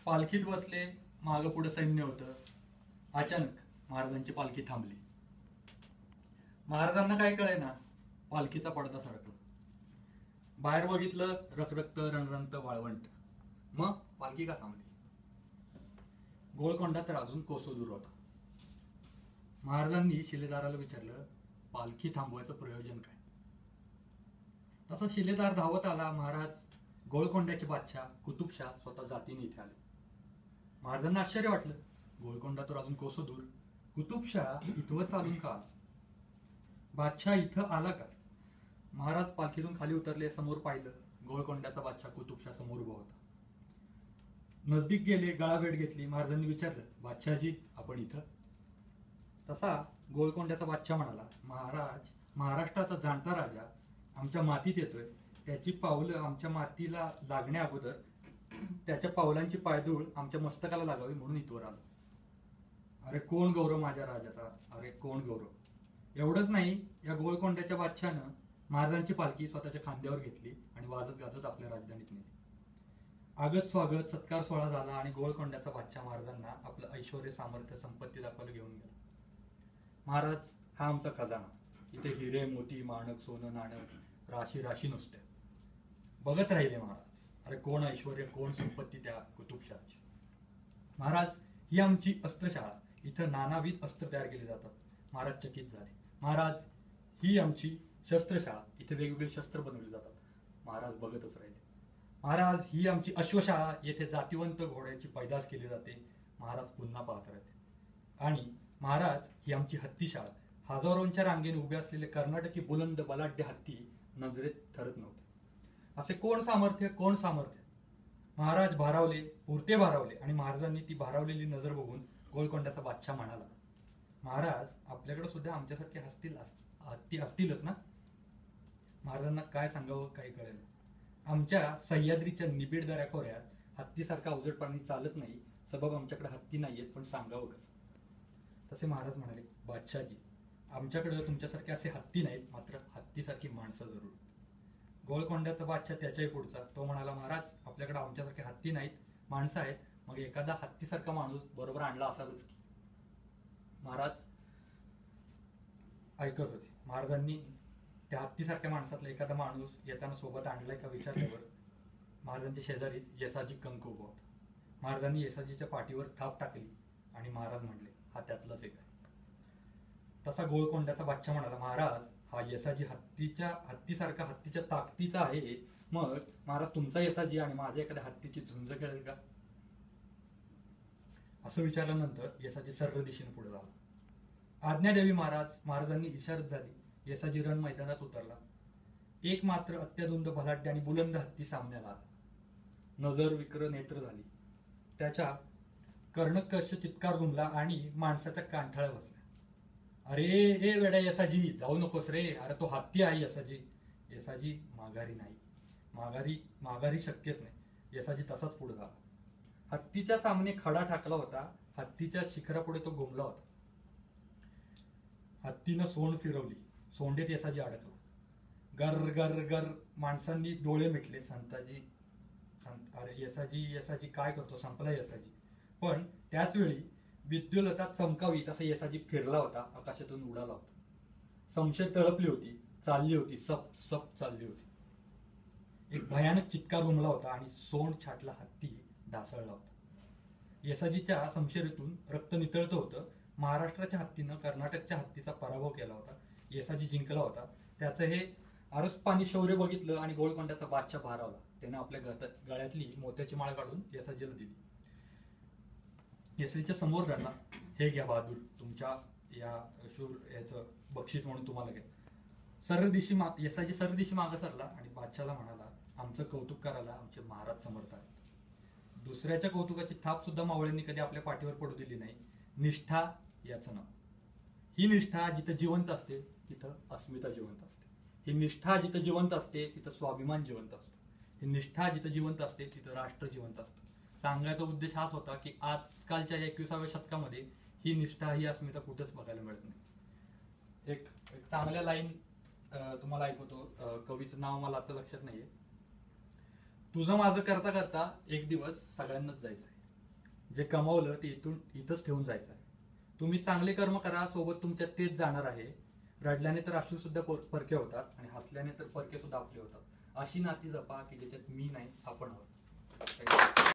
पालखीत बसले, मागं पुढे सैन्य होतं. अचानक महाराजांची पालखी थांबली. महाराजांना काय कळेना, पालखीचा पडदा सरकला. बाहेर बघितलं, रखरखत रणरणत वाळवंट. मग पालखी का थांबली? गोळकोंडा तर अजून कोसो दूर होता. महाराजांनी शिलेदाराला विचारलं, पालखी थांबवायचं प्रयोजन काय? तसा शिलेदार धावत आला. महाराज, गोळकोंड्याचे बादशाह कुतुबशाह स्वतः जातीने इथे आले. महाराजांना आश्चर्य वाटलं. गोळकोंडा तर अजून कोसो दूर, कुतुबशाह इथवर चालून का आला? बादशाह इथं आला का? महाराज पालखीतून खाली उतरले. समोर पाहिलं, गोळकोंड्याचा बादशाह कुतुबशाह समोर उभा होता. नजदीक गेले, गळाभेट घेतली. महाराजांनी विचारलं, बादशाहजी आपण इथं? तसा गोळकोंड्याचा बादशाह म्हणाला, महाराज, महाराष्ट्राचा जाणता राजा आमच्या मातीत येतोय. त्याची पावलं आमच्या मातीला लागण्या अगोदर त्याच्या पावलांची पायधूळ आमच्या मस्तकाला लागावी म्हणून इथवर आलो. अरे कोण गौरव माझ्या राजाचा, अरे कोण गौरव. एवढंच नाही, या गोळकोंड्याच्या बादशाहनं महाराजांची पालखी स्वतःच्या खांद्यावर घेतली आणि वाजत गाजत आपल्या राजधानीत नेली. आगत स्वागत सत्कार सोहळा झाला आणि गोळकोंड्याचा बादशाह महाराजांना आपलं ऐश्वर सामर्थ्य संपत्ती दाखवायला घेऊन गेला. महाराज, हा आमचा खजाना. इथे हिरे मोती माणक सोनं नाणं राशी राशी नुसते. बघत राहिले महाराज, अरे कोण ऐश्वर कोण संपत्ती त्या कुतुबशाहची. महाराज, ही आमची अस्त्रशाळा. इथं नानाविध अस्त्र तयार केली जातात. महाराज चकित झाले. महाराज, ही आमची शस्त्रशाळा. इथे वेगवेगळी शस्त्र बनवली जातात. महाराज बघतच राहिले. महाराज, ही आमची अश्वशाळा. येथे जातीवंत घोड्याची पैदास केली जाते. महाराज पुन्हा पाहत राहिले. आणि महाराज, ही आमची हत्तीशाळा. हजारोंच्या रांगेने उभे असलेले कर्नाटकी बुलंद बलाढ्य हत्ती नजरेत ठरत नव्हते. असे कोण सामर्थ्य, कोण सामर्थ्य. महाराज भारावले, पुरते भारावले. आणि महाराजांनी ती भारावलेली नजर बघून गोळकोंड्याचा बादशाह म्हणाला, महाराज, आपल्याकडे सुद्धा आमच्यासारखे हत्ती असतीलच ना? महाराजांना काय सांगावं काही कळेल. आमच्या सह्याद्रीच्या निबिड दऱ्याखोऱ्यात हत्तीसारखा अवजड प्राणी चालत नाही. सबब आमच्याकडे हत्ती नाहीयेत, पण सांगावं कसं? तसे महाराज म्हणाले, बादशाहजी, आमच्याकडे तुमच्यासारखे असे हत्ती नाहीत, मात्र हत्तीसारखी माणसं जरूर. गोळकोंड्याचा बादशाह त्याच्याही पुढचा. तो म्हणाला, महाराज, आपल्याकडे आमच्यासारखे हत्ती नाहीत, माणसं आहेत. मग एखादा हत्तीसारखा माणूस बरोबर आणला असालच की. महाराज ऐकत होते. महाराजांनी त्या हत्तीसारख्या माणसातला एखादा माणूस येताना सोबत आणलाय का विचारल्यावर महाराजांच्या शेजारीच येसाजी कंक उभा होता. महाराजांनी येसाजीच्या पाठीवर थाप टाकली आणि महाराज म्हणले, हा त्यातलाच एक आहे. तसा गोळकोंड्याचा बादशाह म्हणाला, महाराज, हा येसाजी हत्तीसारखा हत्तीच्या ताकदीचा आहे. मग महाराज, तुमचा येसाजी आणि माझ्या एखाद्या हत्तीची झुंज खेळेल का? असं विचारल्यानंतर येसाजी सर्व दिशेने पुढे झाला. आज्ञा द्यावी महाराज. महाराजांनी इशारत झाली. येसाजी रण मैदानात उतरला. एक मात्र अत्याधुंद बलाढ्य आणि बुलंद हत्ती सामन्याला आला. नजर विक्र नेत्र झाली. त्याच्या कर्णकर्ष चित्कार घुमला आणि माणसाच्या कांठाळ्या बसल्या. अरे ए वेड्या येसाजी, जाऊ नकोस रे. अरे तो हत्ती आहे येसाजी. येसाजी माघारी नाही. माघारी शक्यच नाही. येसाजी तसाच पुढे झाला. हत्तीच्या सामने खडा टाकला होता. हत्तीच्या शिखरापुढे तो घुमला होता. हत्तीनं सोंड फिरवली. सोंडेत येसाजी अडकला. गर गर गर माणसांनी डोळे मिटले. अरे येसाजी काय करतो, संपला येसाजी. पण त्याच वेळी विद्युलता चमकावी तसा येसाजी फिरला होता, आकाशातून उडाला होता. समशेर तळपली होती, चालली होती, सप सप चालली होती. एक भयानक चित्कार घुमला होता आणि सोंड छाटला हत्ती ढासळला होता. येसाजीच्या समशेरीतून रक्त नितळत होतं. महाराष्ट्राच्या हत्तीनं कर्नाटकच्या हत्तीचा पराभव केला होता. येसाजी जिंकला होता. त्याचं हे आरसपानी शौर्य बघितलं आणि गोळकोंड्याचा बादशाह भारावला. त्यानं आपल्या गळ्यातली मोत्याची माळ काढून येसाजीला दिली. येसाजीच्या समोर धरला. हे घ्या बहादूर, तुमच्या या शूर याचं बक्षीस म्हणून तुम्हाला घ्या. येसाजी सर्व दिशी मागं सरला आणि बादशाहला म्हणाला, आमचं कौतुक करायला आमचे महाराज समर्थ आहेत. दुसऱ्याच्या कौतुकाची थाप सुद्धा मावळ्यांनी कधी आपल्या पाठीवर पडू दिली नाही. निष्ठा याचं नाव. ही निष्ठा जिथं जिवंत असते तिथं अस्मिता जिवंत असते. ही निष्ठा जिथं जिवंत असते तिथं स्वाभिमान जिवंत असतो. ही निष्ठा जिथं जिवंत असते तिथं राष्ट्र जिवंत असतं. सांगायचा उद्देश हाच होता की आजकालच्या 21व्या शतकामध्ये ही निष्ठा ही अस्मिता कुठंच बघायला मिळत नाही. एक चांगल्या लाईन तुम्हाला ऐकवतो. कवीचं नाव मला आता लक्षात नाहीये. तुझं माझं करता करता एक दिवस सगळ्यांनाच जायचंय. जे कमावलं ते इथंच ठेवून जायचं आहे. तुम्ही चांगले कर्म करा, सोबत तुमच्यात तेच जाणार आहे. रडल्याने तर अश्रू सुद्धा परके होतात आणि हसल्याने तर परके सुद्धा आपले होतात. अशी नाती जपा की ज्याच्यात मी नाही, आपण आहोत.